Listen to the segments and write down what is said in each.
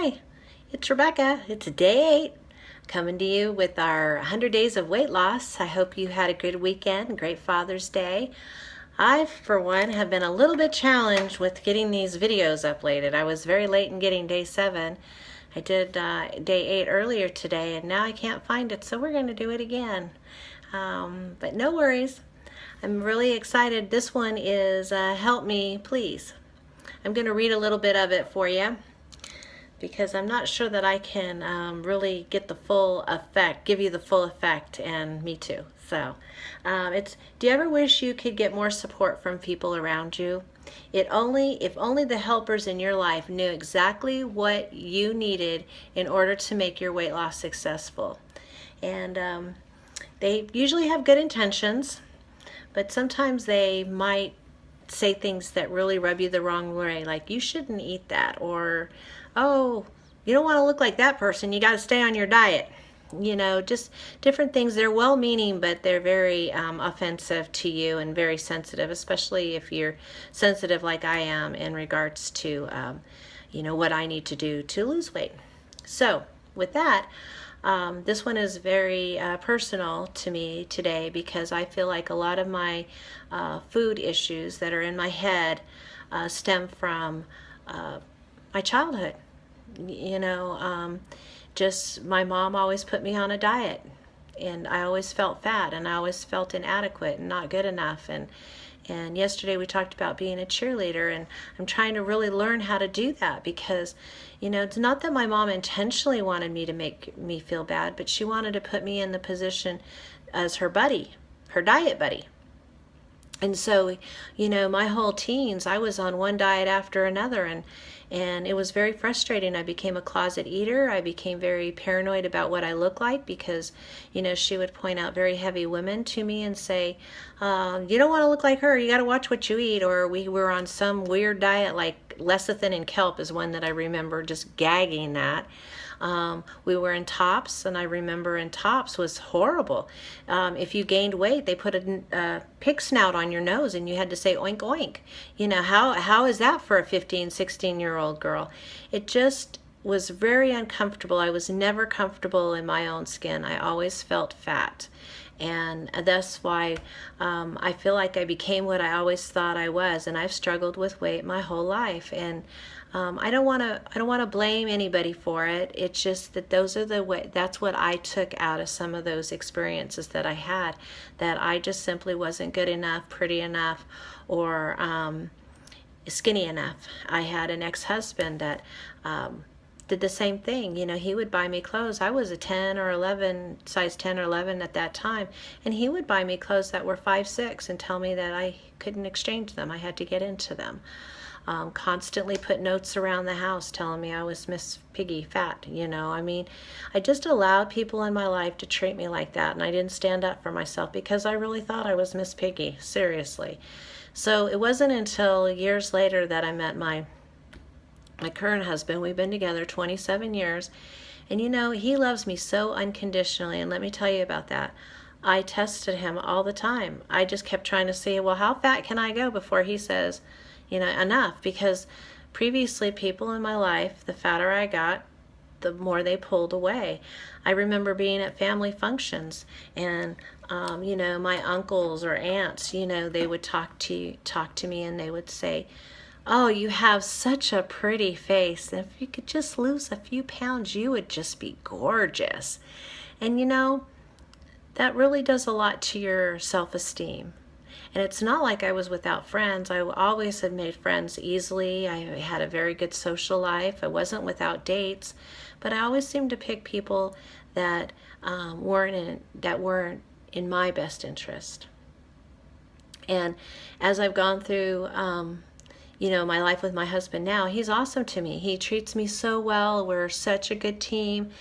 Hi, it's Rebecca. It's day 8, coming to you with our 100 days of weight loss. I hope you had a good weekend, great Father's Day. I, for one, have been a little bit challenged with getting these videos uploaded. I was very late in getting day 7. I did day 8 earlier today, and now I can't find it, so we're going to do it again. But no worries. I'm really excited. This one is Help Me, Please. I'm going to read a little bit of it for you, because I'm not sure that I can really get the full effect, give you the full effect, and me too. So do you ever wish you could get more support from people around you? If only the helpers in your life knew exactly what you needed in order to make your weight loss successful. And they usually have good intentions, but sometimes they might say things that really rub you the wrong way, like you shouldn't eat that, or oh, you don't want to look like that person, you got to stay on your diet. Just different things. They're well-meaning, but they're very offensive to you and very sensitive, especially if you're sensitive like I am in regards to what I need to do to lose weight. So with that, this one is very personal to me today, because I feel like a lot of my food issues that are in my head stem from my childhood. Just my mom always put me on a diet, and I always felt fat, and I always felt inadequate and not good enough. And yesterday we talked about being a cheerleader, and I'm trying to really learn how to do that, because it's not that my mom intentionally wanted me to make me feel bad, but she wanted to put me in the position as her buddy, her diet buddy. And so, my whole teens, I was on one diet after another, and it was very frustrating. I became a closet eater. I became very paranoid about what I looked like, because, she would point out very heavy women to me and say, you don't want to look like her. You got to watch what you eat. Or we were on some weird diet, like lecithin and kelp is one that I remember just gagging at. We were in Tops, and I remember in Tops was horrible. If you gained weight, they put a pig snout on your nose, and you had to say oink oink. How is that for a 15, 16-year-old girl? It just was very uncomfortable. I was never comfortable in my own skin. I always felt fat. And that's why I feel like I became what I always thought I was, and I've struggled with weight my whole life. And I don't want to blame anybody for it. It's just that that's what I took out of some of those experiences that I had, that I just simply wasn't good enough, pretty enough, or skinny enough. I had an ex-husband that did the same thing. He would buy me clothes. I was a 10 or 11, size 10 or 11 at that time, and he would buy me clothes that were 5, 6 and tell me that I couldn't exchange them. I had to get into them. Constantly put notes around the house telling me I was Miss Piggy Fat. I just allowed people in my life to treat me like that, and I didn't stand up for myself because I really thought I was Miss Piggy, seriously. So it wasn't until years later that I met my current husband. We've been together 27 years, and he loves me so unconditionally, and let me tell you about that. I tested him all the time. I just kept trying to see, well, how fat can I go before he says, enough, because previously people in my life, the fatter I got, the more they pulled away. I remember being at family functions, and my uncles or aunts, they would talk to me, and they would say, oh, you have such a pretty face. If you could just lose a few pounds, you would just be gorgeous. And that really does a lot to your self-esteem. And it's not like I was without friends. I always had made friends easily. I had a very good social life. I wasn't without dates, but I always seemed to pick people that weren't in my best interest. And as I've gone through my life with my husband now, he's awesome to me. He treats me so well. We're such a good team.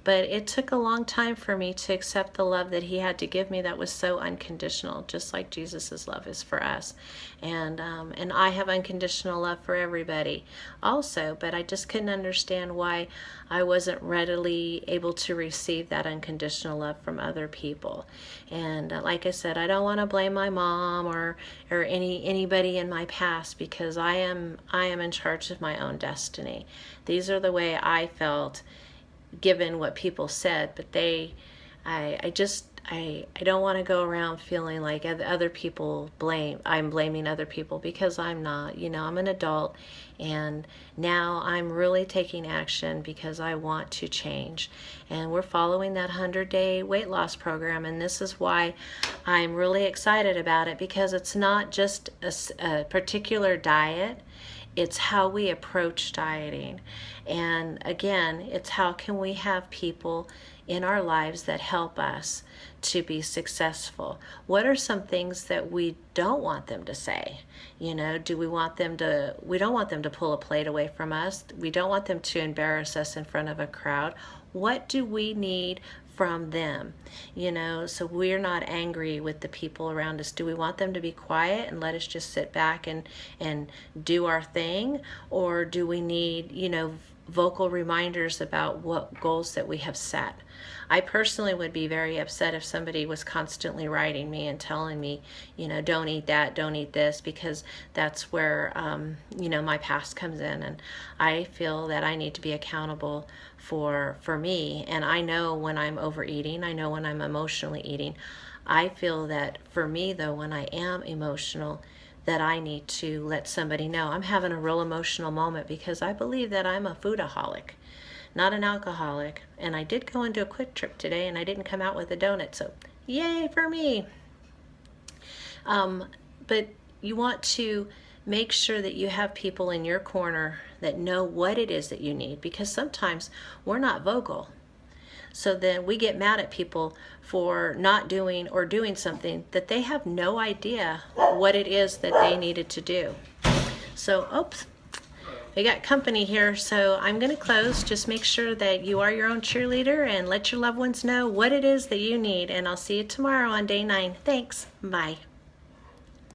But it took a long time for me to accept the love that he had to give me that was so unconditional, just like Jesus' love is for us. And I have unconditional love for everybody also, but I just couldn't understand why I wasn't readily able to receive that unconditional love from other people. And like I said, I don't want to blame my mom or anybody in my past, because I I am in charge of my own destiny. These are the way I felt given what people said, but I don't want to go around feeling like other people I'm blaming other people, because I'm not. I'm an adult, and now I'm really taking action because I want to change. And we're following that 100-day weight loss program, and this is why I'm really excited about it, because it's not just a particular diet. It's how we approach dieting. And again, it's how can we have people in our lives that help us to be successful. What are some things that we don't want them to say? We don't want them to pull a plate away from us. We don't want them to embarrass us in front of a crowd. What do we need from them? So we're not angry with the people around us. Do we want them to be quiet and let us just sit back and do our thing? Or do we need, vocal reminders about what goals that we have set? I personally would be very upset if somebody was constantly writing me and telling me, don't eat that, don't eat this, because that's where, my past comes in. And I feel that I need to be accountable for me. And I know when I'm overeating, I know when I'm emotionally eating. I feel that for me, though, when I am emotional, that I need to let somebody know I'm having a real emotional moment, because I believe that I'm a foodaholic, not an alcoholic. And I did go into a Quick Trip today, and I didn't come out with a donut, so yay for me. But you want to make sure that you have people in your corner that know what it is that you need, because sometimes we're not vocal. So then we get mad at people for not doing or doing something that they have no idea what it is that they needed to do. So, oops, we got company here, so I'm going to close. Just make sure that you are your own cheerleader and let your loved ones know what it is that you need. And I'll see you tomorrow on day 9. Thanks. Bye.